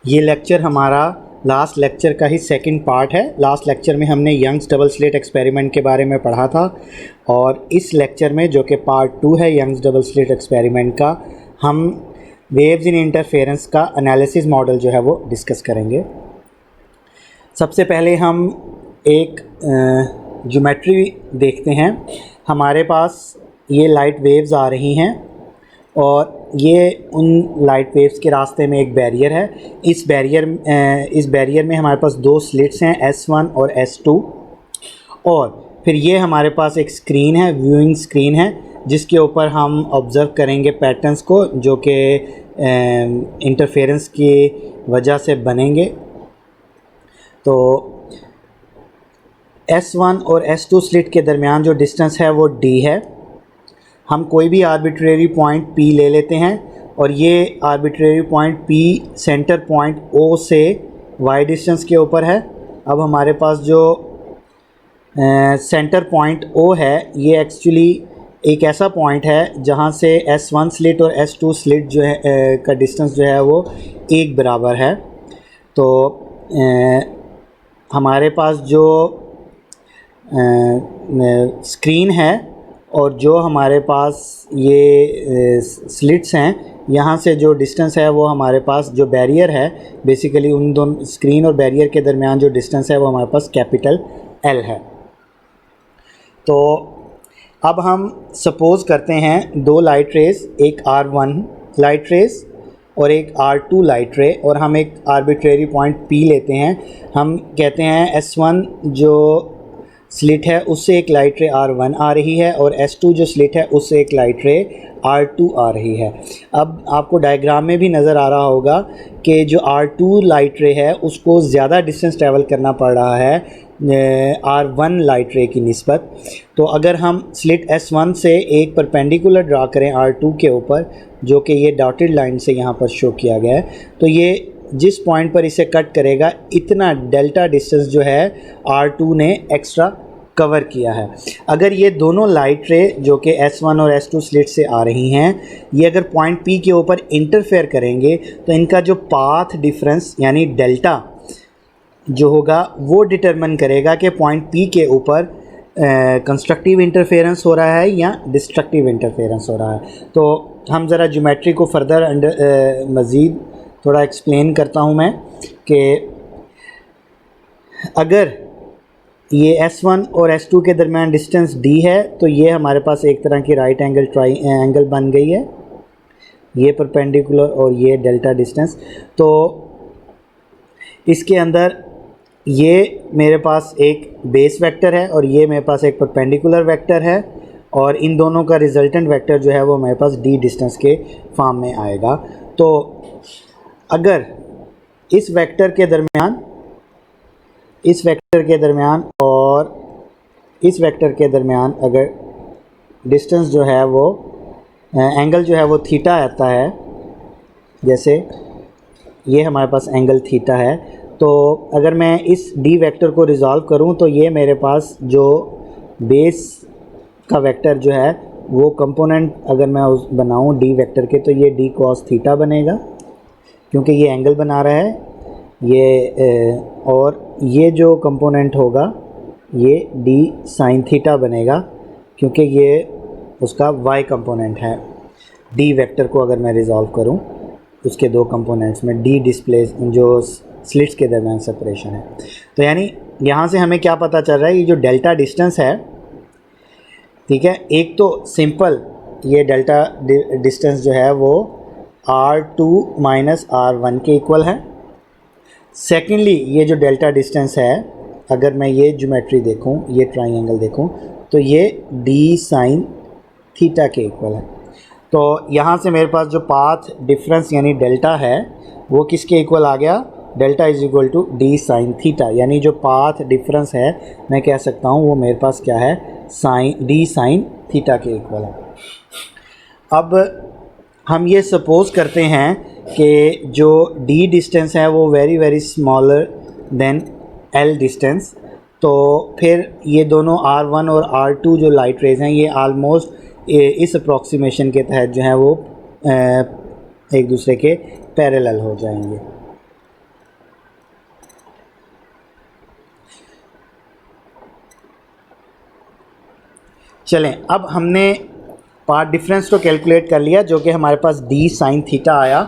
ये लेक्चर हमारा last lecture का ही सेकंड पार्ट है। लास्ट लेक्चर में हमने यंग्स डबल स्लिट एक्सपेरिमेंट के बारे में पढ़ा था और इस लेक्चर में जो कि पार्ट 2 है यंग्स डबल स्लिट एक्सपेरिमेंट का, हम वेव्स इन इंटरफेरेंस का एनालिसिस मॉडल जो है वो डिस्कस करेंगे। सबसे पहले हम एक ज्योमेट्री देखते हैं। हमारे पास ये लाइट वेव्स आ रही हैं और ये उन लाइट वेव्स के रास्ते में एक बैरियर है। इस बैरियर में हमारे पास दो स्लिट्स हैं, S1 और S2, और फिर ये हमारे पास एक स्क्रीन है, व्यूइंग स्क्रीन है, जिसके ऊपर हम ऑब्ज़र्व करेंगे पैटर्न्स को जो कि इंटरफेरेंस की वजह से बनेंगे। तो S1 और S2 स्लिट के दरमियान जो डिस्टेंस है वो D है। हम कोई भी आर्बिट्रेरी पॉइंट P ले लेते हैं और ये arbitrary point P centre point O से y डिस्टेंस के ऊपर है। अब हमारे पास जो सेंटर पॉइंट O है ये एक्चुअली एक ऐसा पॉइंट है जहाँ से S1 स्लिट और S2 स्लिट जो है का डिस्टेंस जो है वो एक बराबर है। तो हमारे पास जो स्क्रीन है और जो हमारे पास ये स्लिट्स हैं, यहाँ से जो डिस्टेंस है वो हमारे पास जो बैरियर है, बेसिकली उन दोनों स्क्रीन और बैरियर के दरमियान जो डिस्टेंस है वो हमारे पास कैपिटल L है। तो अब हम सपोज़ करते हैं दो लाइट रेस, एक R1 लाइट रेस और एक R2 लाइट रे, और हम एक आर्बिट्रेरी पॉइंट P लेते हैं। हम कहते हैं S1 जो स्लिट है उससे एक लाइट रे R1 आ रही है और S2 जो स्लिट है उससे एक लाइट रे R2 आ रही है। अब आपको डायग्राम में भी नज़र आ रहा होगा कि जो R2 लाइट रे है उसको ज़्यादा डिस्टेंस ट्रैवल करना पड़ रहा है R1 लाइट रे की निस्बत। तो अगर हम स्लिट S1 से एक परपेंडिकुलर ड्रा करें R2 के ऊपर, जो कि ये डॉटेड लाइन से यहाँ पर शो किया गया है, तो ये जिस पॉइंट पर इसे कट करेगा इतना डेल्टा डिस्टेंस जो है R2 ने एक्स्ट्रा कवर किया है। अगर ये दोनों लाइट रे जो कि S1 और S2 स्लिट से आ रही हैं, ये अगर पॉइंट P के ऊपर इंटरफेयर करेंगे तो इनका जो पाथ डिफरेंस यानी डेल्टा जो होगा वो डिटरमिन करेगा कि पॉइंट P के ऊपर कंस्ट्रक्टिव इंटरफेरेंस हो रहा है या डिस्ट्रक्टिव इंटरफेरेंस हो रहा है। तो हम ज़रा ज्योमेट्री को फर्दर मज़ीद थोड़ा एक्सप्लेन करता हूँ मैं कि अगर ये S1 और S2 के दरमियान डिस्टेंस D है तो ये हमारे पास एक तरह की राइट एंगल ट्रायंगल बन गई है, ये परपेंडिकुलर और ये डेल्टा डिस्टेंस। तो इसके अंदर ये मेरे पास एक बेस वेक्टर है और ये मेरे पास एक परपेंडिकुलर वेक्टर है, और इन दोनों का रिजल्टेंट वेक्टर जो है वो मेरे पास D डिस्टेंस के फॉर्म में आएगा। तो अगर इस वेक्टर के दरमियान और इस वेक्टर के दरमियान अगर डिस्टेंस जो है वो एंगल जो है वो थीटा आता है, जैसे ये हमारे पास एंगल थीटा है, तो अगर मैं इस D वेक्टर को रिज़ॉल्व करूं तो ये मेरे पास जो बेस का वेक्टर जो है वो कंपोनेंट अगर मैं उस बनाऊं D वेक्टर के, तो ये D cos थीटा बनेगा क्योंकि ये एंगल बना रहा है ये, और ये जो कंपोनेंट होगा ये D sin थीटा बनेगा क्योंकि ये उसका y कंपोनेंट है। D वेक्टर को अगर मैं रिज़ॉल्व करूं उसके दो कंपोनेंट्स में D डिस्प्लेस जो स्लिट्स के दरमियान सेपरेशन है। तो यानी यहाँ से हमें क्या पता चल रहा है, ये जो डेल्टा डिस्टेंस है, ठीक है, एक तो सिंपल ये डेल्टा डिस्टेंस जो है वो R2 माइनस R1 के इक्वल है। सेकेंडली ये जो डेल्टा डिस्टेंस है, अगर मैं ये ज्योमेट्री देखूं, ये ट्रायंगल देखूं, तो ये D sin थीटा के इक्वल है। तो यहाँ से मेरे पास जो पाथ डिफरेंस यानी डेल्टा है वो किसके इक्वल आ गया, delta is equal to D sin थीटा, यानी जो पाथ डिफरेंस है मैं कह सकता हूँ वो मेरे पास क्या है, D sin थीटा के इक्वल है। अब हम ये सपोज़ करते हैं कि जो D डिस्टेंस है वो very smaller than L distance, तो फिर ये दोनों R1 और R2 जो लाइट रेज हैं ये आलमोस्ट इस अप्रॉक्सीमेशन के तहत जो है वो एक दूसरे के पैरेलल हो जाएंगे। चलें, अब हमने पाथ डिफरेंस तो कैलकुलेट कर लिया, जो कि हमारे पास d साइन थीटा आया।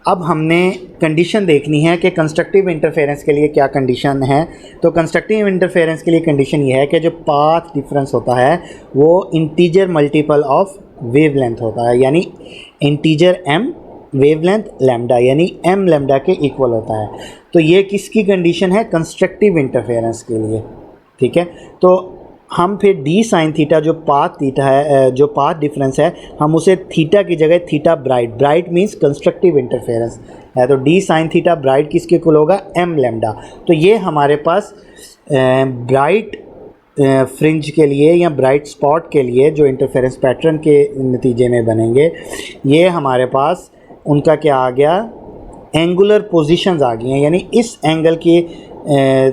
अब हमने कंडीशन देखनी है कि कंस्ट्रक्टिव इंटरफेरेंस के लिए क्या कंडीशन है। तो कंस्ट्रक्टिव इंटरफेरेंस के लिए कंडीशन ये है कि जो पाथ डिफरेंस होता है वो इंटीजर मल्टीपल ऑफ वेवलेंथ होता है, यानी इंटीजर m वेवलेंथ लैम्डा, यानी m लैम्डा के इक्वल होता है। तो ये किसकी कंडीशन है? कंस्ट्रक्टिव इंटरफेरेंस के लिए, ठीक है। तो हम फिर d साइन थीटा जो पाथ डिफरेंस है, हम उसे थीटा की जगह theta bright means constructive interference है, तो d साइन थीटा ब्राइट किसके इक्वल होगा? m lambda. तो ये हमारे पास ब्राइट फ्रिंज के लिए या ब्राइट स्पॉट के लिए जो इंटरफेरेंस पैटर्न के नतीजे में बनेंगे, ये हमारे पास उनका क्या आ गया? एंगुलर पोजीशंस आ गई हैं, यानी इस एंगल के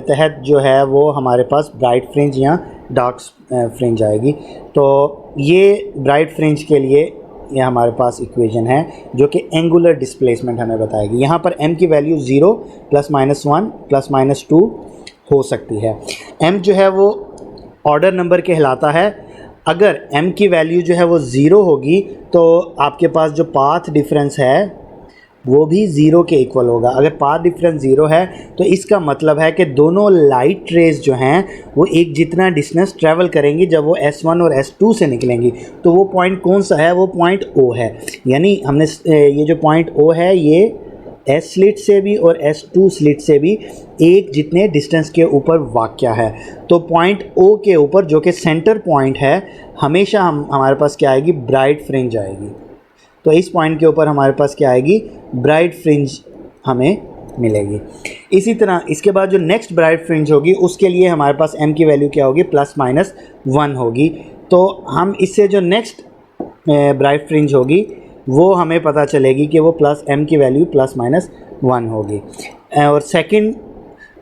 तहत जो है वो हमारे पास ब्राइट फ्रिंज या डार्क फ्रिंज आएगी। तो ये ब्राइट फ्रिंज के लिए ये हमारे पास इक्वेशन है जो कि एंगुलर डिस्प्लेसमेंट हमें बताएगी। यहाँ पर m की वैल्यू 0 +-1 +-2 हो सकती है। m जो है वो ऑर्डर नंबर कहलाता है। अगर m की वैल्यू जो है वो 0 होगी तो आपके पास जो पाथ डिफरेंस है वो भी 0 के इक्वल होगा। अगर पाथ डिफरेंस 0 है तो इसका मतलब है कि दोनों लाइट रेज जो हैं वो एक जितना डिस्टेंस ट्रैवल करेंगी जब वो S1 और S2 से निकलेंगी। तो वो पॉइंट कौन सा है? वो पॉइंट O है। यानी हमने ये जो पॉइंट O है ये S स्लिट से भी और S2 स्लिट से भी एक जितने डिस्टेंस के ऊपर वाक़या है। तो पॉइंट O के ऊपर जो कि सेंटर पॉइंट है, हमेशा हमारे पास क्या आएगी? ब्राइट फ्रिंज आएगी। तो इस पॉइंट के ऊपर हमारे पास क्या आएगी? ब्राइट फ्रिंज हमें मिलेगी। इसी तरह इसके बाद जो नेक्स्ट ब्राइट फ्रिंज होगी उसके लिए हमारे पास m की वैल्यू क्या होगी? +-1 होगी। तो हम इससे जो नेक्स्ट ब्राइट फ्रिंज होगी वो हमें पता चलेगी कि वो m की वैल्यू +-1 होगी। और सेकंड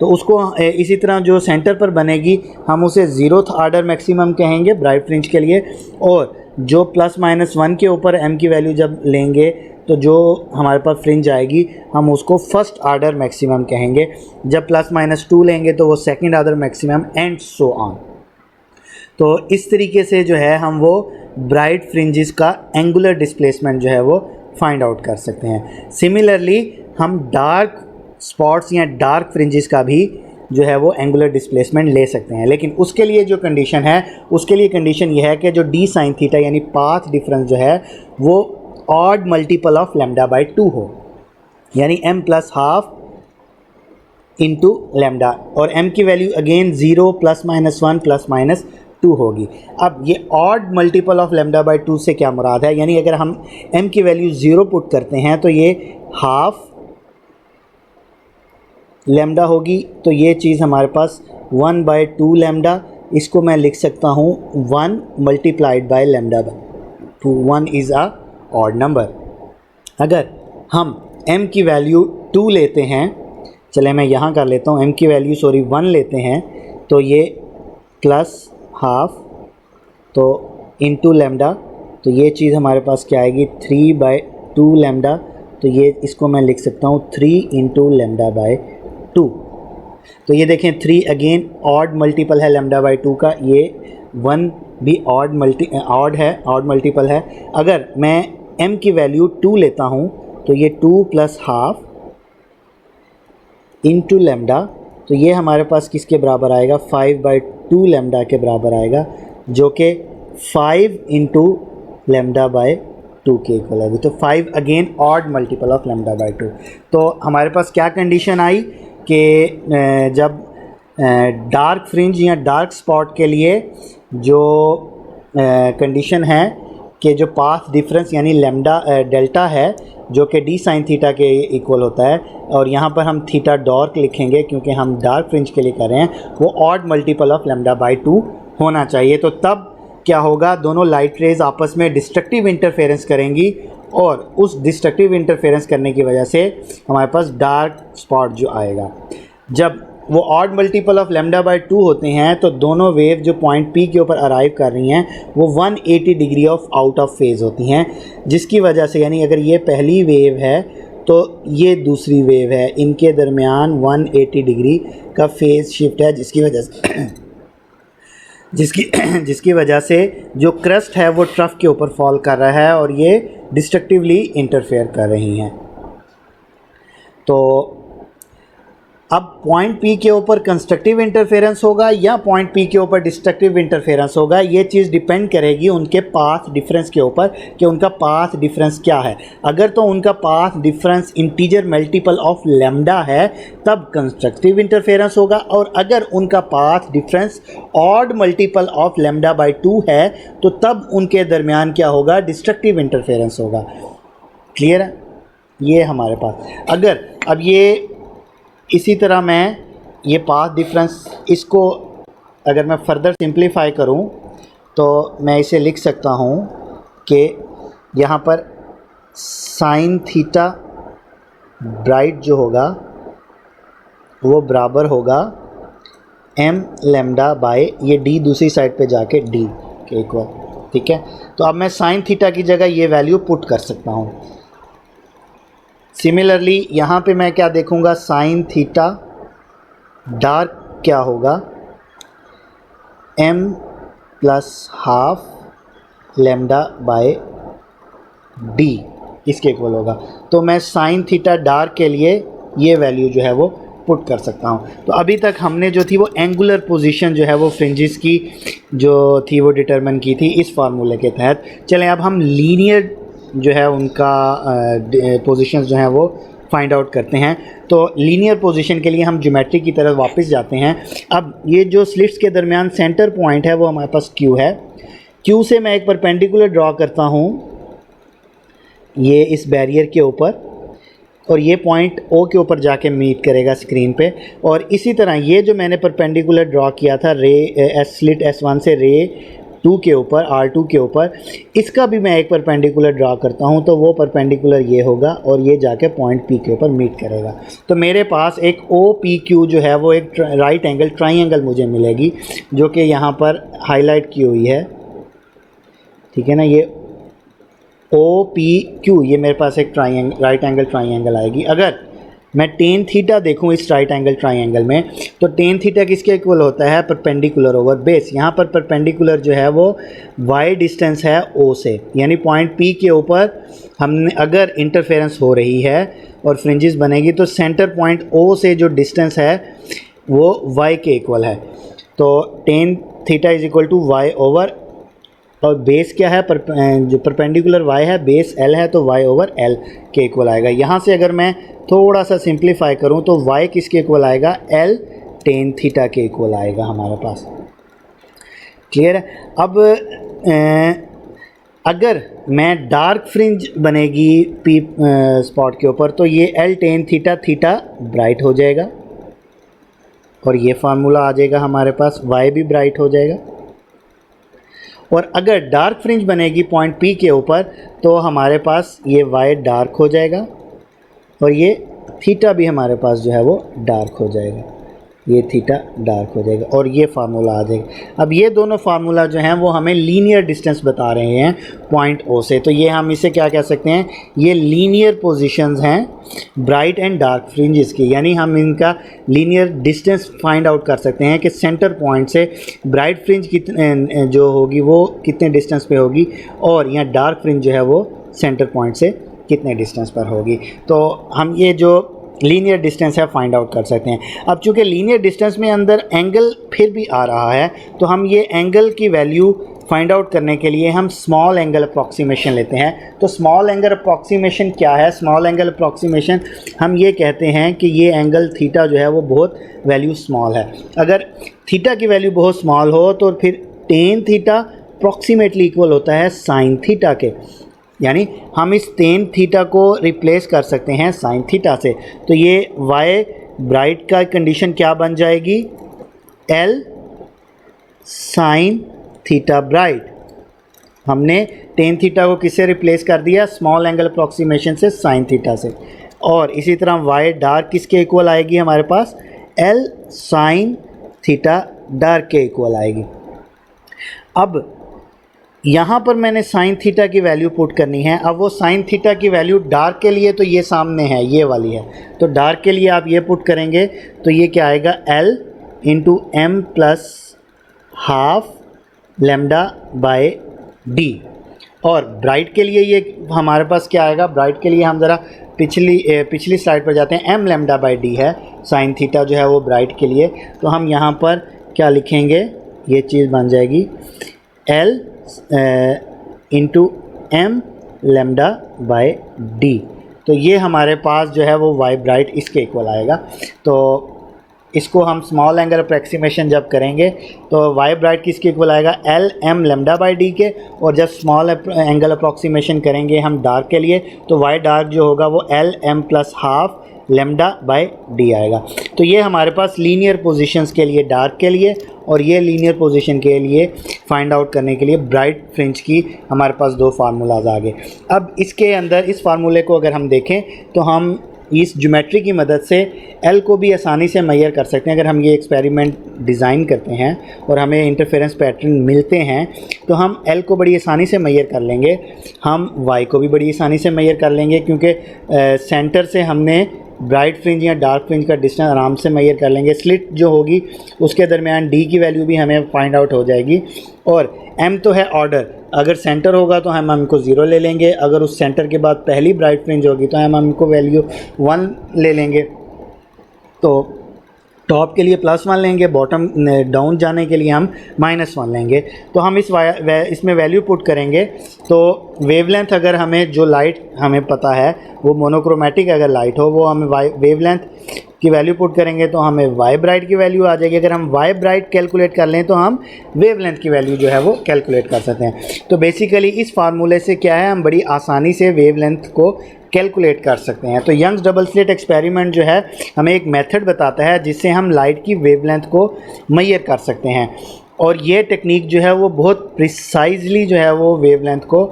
तो उसको इसी तरह जो सेंटर पर बनेगी हम उसे 0th ऑर्डर मैक्सिमम कहेंगे ब्राइट फ्रिंज के लिए। और जो +-1 के ऊपर m की वैल्यू जब लेंगे तो जो हमारे पास फ्रिंज आएगी हम उसको फर्स्ट ऑर्डर मैक्सिमम कहेंगे। जब +-2 लेंगे तो वो second order maximum and so on. तो इस तरीके से जो है हम वो ब्राइट फ्रिंजेस का एंगुलर डिस्प्लेसमेंट जो है वो फाइंड आउट कर सकते हैं। सिमिलरली हम डार्क स्पॉट्स या डार्क फ्रिंजेस का भी जो है वो एंगुलर डिस्प्लेसमेंट ले सकते हैं, लेकिन उसके लिए जो कंडीशन है उसके लिए कंडीशन ये है कि जो d साइन थीटा यानी पाथ डिफरेंस जो है वो ऑड मल्टीपल ऑफ λ/2 हो, यानी m+½ इंटू लैम्डा, और m की वैल्यू अगेन 0 +-1 +-2 होगी। अब ये ऑड मल्टीपल ऑफ λ/2 से क्या मुराद है? यानी अगर हम m की वैल्यू 0 पुट करते हैं तो ये हाफ लैम्डा होगी। तो ये चीज़ हमारे पास 1/2 लैम्डा, इसको मैं लिख सकता हूँ 1 × λ/2। 1 इज़ अ ऑड नंबर। अगर हम m की वैल्यू 2 लेते हैं, चले मैं यहाँ कर लेता हूँ, m की वैल्यू 1 लेते हैं तो ये +½ तो इंटू लैम्डा, तो ये चीज़ हमारे पास क्या आएगी? 3/2 लैम्डा। तो ये इसको मैं लिख सकता हूँ 3 × λ/2। तो ये देखें 3 अगेन ऑड मल्टीपल है λ/2 का, ये 1 भी ऑड मल्टीपल है। अगर मैं m की वैल्यू 2 लेता हूँ तो ये 2 +½ इंटू लैम्डा, तो ये हमारे पास किसके बराबर आएगा? 5/2 लैम्डा के बराबर आएगा, जो कि 5 × λ/2 के इक्वल होगी। तो 5 अगेन ऑड मल्टीपल ऑफ λ/2। तो हमारे पास क्या कंडीशन आई कि जब डार्क फ्रिंज या डार्क स्पॉट के लिए जो कंडीशन है कि जो पाथ डिफरेंस यानी डेल्टा है जो कि d साइन थीटा के इक्वल होता है, और यहाँ पर हम थीटा डार्क लिखेंगे क्योंकि हम डार्क फ्रिंज के लिए कर रहे हैं, वो ऑड मल्टीपल ऑफ λ/2 होना चाहिए। तो तब क्या होगा? दोनों लाइट रेज आपस में डिस्ट्रक्टिव इंटरफेरेंस करेंगी और उस डिस्ट्रक्टिव इंटरफेरेंस करने की वजह से हमारे पास डार्क स्पॉट जो आएगा। जब वो ऑड मल्टीपल ऑफ λ/2 होते हैं तो दोनों वेव जो पॉइंट P के ऊपर अराइव कर रही हैं वो 180 degree of out of phase होती हैं, जिसकी वजह से यानी अगर ये पहली वेव है तो ये दूसरी वेव है, इनके दरमियान 180 डिग्री का फेज़ शिफ्ट है, जिसकी वजह से जिसकी जिसकी वजह से जो क्रस्ट है वो ट्रफ के ऊपर फॉल कर रहा है और ये डिस्ट्रक्टिवली इंटरफेयर कर रही हैं। तो अब पॉइंट पी के ऊपर कंस्ट्रक्टिव इंटरफेरेंस होगा या पॉइंट पी के ऊपर डिस्ट्रक्टिव इंटरफेरेंस होगा, ये चीज़ डिपेंड करेगी उनके पाथ डिफरेंस के ऊपर कि उनका पाथ डिफरेंस क्या है। अगर तो उनका path difference integer multiple of lambda है तब कंस्ट्रक्टिव इंटरफेरेंस होगा, और अगर उनका path difference odd multiple of lambda by 2 है तो तब उनके दरमियान क्या होगा, डिस्ट्रक्टिव इंटरफेरेंस होगा। क्लियर है? ये हमारे पास अगर अब ये इसी तरह मैं ये पाथ डिफरेंस इसको अगर मैं फर्दर सिंप्लीफाई करूं तो मैं इसे लिख सकता हूं कि यहाँ पर साइन थीटा ब्राइट जो होगा वो बराबर होगा एम लैम्डा बाय ये डी दूसरी साइड पे जाके डी के इक्वल। ठीक है, तो अब मैं साइन थीटा की जगह ये वैल्यू पुट कर सकता हूँ। सिमिलरली यहाँ पे मैं क्या देखूँगा, साइन थीटा डार्क क्या होगा, m plus half lambda by d इसके इक्वल होगा। तो मैं साइन थीटा डार्क के लिए ये वैल्यू जो है वो पुट कर सकता हूँ। तो अभी तक हमने जो थी वो एंगुलर पोजीशन जो है वो फ्रिंजेस की जो थी वो डिटरमिन की थी इस फार्मूले के तहत। चलें अब हम लीनियर जो है उनका पोजीशंस जो हैं वो फाइंड आउट करते हैं। तो लीनियर पोजीशन के लिए हम ज्योमेट्री की तरफ वापस जाते हैं। अब ये जो स्लिट्स के दरमियान सेंटर पॉइंट है वो हमारे पास Q है। Q से मैं एक परपेंडिकुलर ड्रॉ करता हूँ ये इस बैरियर के ऊपर, और ये पॉइंट O के ऊपर जाके मीट करेगा स्क्रीन पे। और इसी तरह ये जो मैंने परपेंडिकुलर ड्रॉ किया था रे स्लिट S1 से रे 2 के ऊपर R2 के ऊपर, इसका भी मैं एक परपेंडिकुलर ड्रा करता हूं तो वो परपेंडिकुलर ये होगा और ये जाके पॉइंट P के ऊपर मीट करेगा। तो मेरे पास एक OPQ जो है वो एक राइट एंगल ट्राइंगल मुझे मिलेगी जो कि यहाँ पर हाईलाइट की हुई है। ठीक है ना, ये OPQ ये मेरे पास एक राइट एंगल ट्राइंगल आएगी। अगर मैं टेन थीटा देखूं इस राइट एंगल ट्राइंगल में तो टेन थीटा किसके इक्वल होता है, परपेंडिकुलर ओवर बेस। यहाँ पर परपेंडिकुलर जो है वो y डिस्टेंस है O से, यानी पॉइंट P के ऊपर हमने अगर इंटरफेरेंस हो रही है और फ्रिंजेस बनेगी तो सेंटर पॉइंट O से जो डिस्टेंस है वो y के इक्वल है। तो tan theta is equal to y over, और बेस क्या है, जो परपेंडिकुलर y है बेस l है तो y ओवर l के इक्वल आएगा। यहाँ से अगर मैं थोड़ा सा सिंप्लीफाई करूँ तो y किसके इक्वल आएगा, l टेन थीटा के इक्वल आएगा हमारे पास। क्लियर है? अब अगर मैं डार्क फ्रिंज बनेगी P स्पॉट के ऊपर तो ये l tan theta theta bright हो जाएगा और ये फार्मूला आ जाएगा हमारे पास, y भी ब्राइट हो जाएगा। और अगर डार्क फ्रिंज बनेगी पॉइंट P के ऊपर तो हमारे पास ये y डार्क हो जाएगा और ये थीटा भी हमारे पास जो है वो डार्क हो जाएगा, ये थीटा डार्क हो जाएगा और ये फार्मूला आ जाएगा। अब ये दोनों फार्मूला जो हैं वो हमें लीनियर डिस्टेंस बता रहे हैं पॉइंट O से। तो ये हम इसे क्या कह सकते हैं, ये लीनियर पोजीशंस हैं ब्राइट एंड डार्क फ्रिंजेस की, यानी हम इनका लीनियर डिस्टेंस फाइंड आउट कर सकते हैं कि सेंटर पॉइंट से ब्राइट फ्रिंज कितने जो होगी वो कितने डिस्टेंस पे होगी और यहाँ डार्क फ्रिंज जो है वो सेंटर पॉइंट से कितने डिस्टेंस पर होगी। तो हम ये जो लीनियर डिस्टेंस है फाइंड आउट कर सकते हैं। अब चूँकि लीनियर डिस्टेंस में अंदर एंगल फिर भी आ रहा है तो हम ये एंगल की वैल्यू फाइंड आउट करने के लिए हम स्मॉल एंगल अप्रॉक्सीमेशन लेते हैं। तो स्मॉल एंगल अप्रॉक्सीमेशन क्या है, स्मॉल एंगल अप्रॉक्सीमेशन हम ये कहते हैं कि ये एंगल थीटा जो है वो बहुत वैल्यू स्मॉल है। अगर थीटा की वैल्यू बहुत स्मॉल हो तो फिर टेन थीटा अप्रॉक्सीमेटली इक्वल होता है साइन थीटा के, यानी हम इस टेन थीटा को रिप्लेस कर सकते हैं साइन थीटा से। तो ये y ब्राइट का कंडीशन क्या बन जाएगी, L साइन थीटा ब्राइट। हमने टेन थीटा को किससे रिप्लेस कर दिया, स्मॉल एंगल अप्रॉक्सीमेशन से साइन थीटा से। और इसी तरह y डार्क किसके इक्वल आएगी हमारे पास, L साइन थीटा डार्क के इक्वल आएगी। अब यहाँ पर मैंने साइन थीटा की वैल्यू पुट करनी है। अब वो साइन थीटा की वैल्यू डार्क के लिए तो ये सामने है, ये वाली है, तो डार्क के लिए आप ये पुट करेंगे तो ये क्या आएगा, L into m plus half lambda by D. और ब्राइट के लिए ये हमारे पास क्या आएगा, ब्राइट के लिए हम ज़रा पिछली स्लाइड पर जाते हैं। एम लेमडा बाय डी है साइन थीटा जो है वो ब्राइट के लिए, तो हम यहाँ पर क्या लिखेंगे, ये चीज़ बन जाएगी L into m lambda by D. तो ये हमारे पास जो है वो वाई ब्राइट इसके इक्वल आएगा। तो इसको हम स्मॉल एंगल अप्रॉक्सीमेशन जब करेंगे तो वाई ब्राइट किसके इक्वल आएगा, L m lambda by D के। और जब स्मॉल एंगल अप्रॉक्सीमेशन करेंगे हम डार्क के लिए तो वाई डार्क जो होगा वो L m plus half lambda by D आएगा। तो ये हमारे पास लीनियर पोजीशंस के लिए डार्क के लिए, और ये लीनियर पोजीशन के लिए फाइंड आउट करने के लिए ब्राइट फ्रिंज की हमारे पास दो फार्मूलाज आ गए। अब इसके अंदर इस फार्मूले को अगर हम देखें तो हम इस ज्योमेट्री की मदद से एल को भी आसानी से मेजर कर सकते हैं। अगर हम ये एक्सपेरिमेंट डिज़ाइन करते हैं और हमें इंटरफेरेंस पैटर्न मिलते हैं तो हम एल को बड़ी आसानी से मेजर कर लेंगे, हम वाई को भी बड़ी आसानी से मेजर कर लेंगे, क्योंकि सेंटर से हमने ब्राइट फ्रिंज या डार्क फ्रिंज का डिस्टेंस आराम से मेजर कर लेंगे। स्लिट जो होगी उसके दरमियान डी की वैल्यू भी हमें फाइंड आउट हो जाएगी। और एम तो है ऑर्डर, अगर सेंटर होगा तो हम इनको 0 ले लेंगे, अगर उस सेंटर के बाद पहली ब्राइट फ्रिंज होगी तो हम इनको वैल्यू 1 ले लेंगे। तो टॉप के लिए +1 लेंगे, बॉटम डाउन जाने के लिए हम -1 लेंगे। तो हम इसमें वैल्यू पुट करेंगे तो वेवलेंथ, अगर हमें जो लाइट हमें पता है वो मोनोक्रोमेटिक अगर लाइट हो, वो हमें वेवलेंथ की वैल्यू पुट करेंगे तो हमें वाई ब्राइट की वैल्यू आ जाएगी। अगर हम वाई ब्राइट कैलकुलेट कर लें तो हम वेवलेंथ की वैल्यू जो है वो कैलकुलेट कर सकते हैं। तो बेसिकली इस फार्मूले से क्या है, हम बड़ी आसानी से वेवलेंथ को कैलकुलेट कर सकते हैं। तो यंग्स डबल स्लिट एक्सपेरिमेंट जो है हमें एक मेथड बताता है जिससे हम लाइट की वेवलेंथ को मेजर कर सकते हैं, और ये टेक्निक जो है वो बहुत प्रिसाइजली जो है वो वेवलेंथ को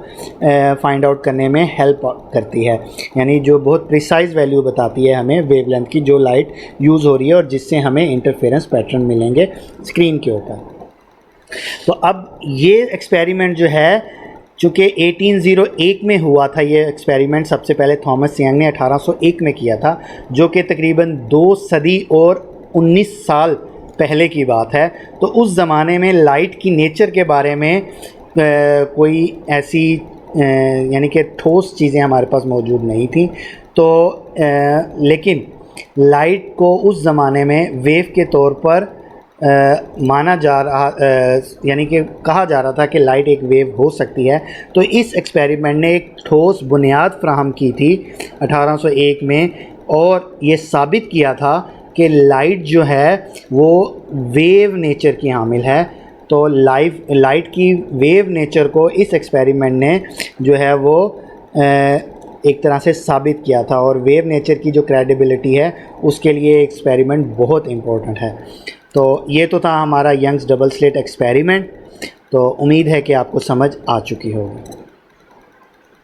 फाइंड आउट करने में हेल्प करती है। यानी जो बहुत प्रिसाइज वैल्यू बताती है हमें वेवलेंथ की, जो लाइट यूज़ हो रही है और जिससे हमें इंटरफेरेंस पैटर्न मिलेंगे स्क्रीन के ऊपर। तो अब ये एक्सपेरिमेंट जो है चूँकि 1801 में हुआ था, ये एक्सपेरिमेंट सबसे पहले थॉमस यंग ने 1801 में किया था, जो कि तकरीबन 2 सदी और 19 साल पहले की बात है। तो उस ज़माने में लाइट की नेचर के बारे में कोई ऐसी यानी कि ठोस चीज़ें हमारे पास मौजूद नहीं थी। तो लेकिन लाइट को उस ज़माने में वेव के तौर पर माना जा रहा, यानी कि कहा जा रहा था कि लाइट एक वेव हो सकती है। तो इस एक्सपेरिमेंट ने एक ठोस बुनियाद फ्राहम की थी 1801 में, और ये साबित किया था कि लाइट जो है वो वेव नेचर की हामिल है। तो लाइट की वेव नेचर को इस एक्सपेरिमेंट ने जो है वो एक तरह से साबित किया था, और वेव नेचर की जो क्रेडिबिलिटी है उसके लिए एक्सपेरिमेंट बहुत इम्पोर्टेंट है। तो ये तो था हमारा यंग्स डबल स्लिट एक्सपेरिमेंट। तो उम्मीद है कि आपको समझ आ चुकी होगी।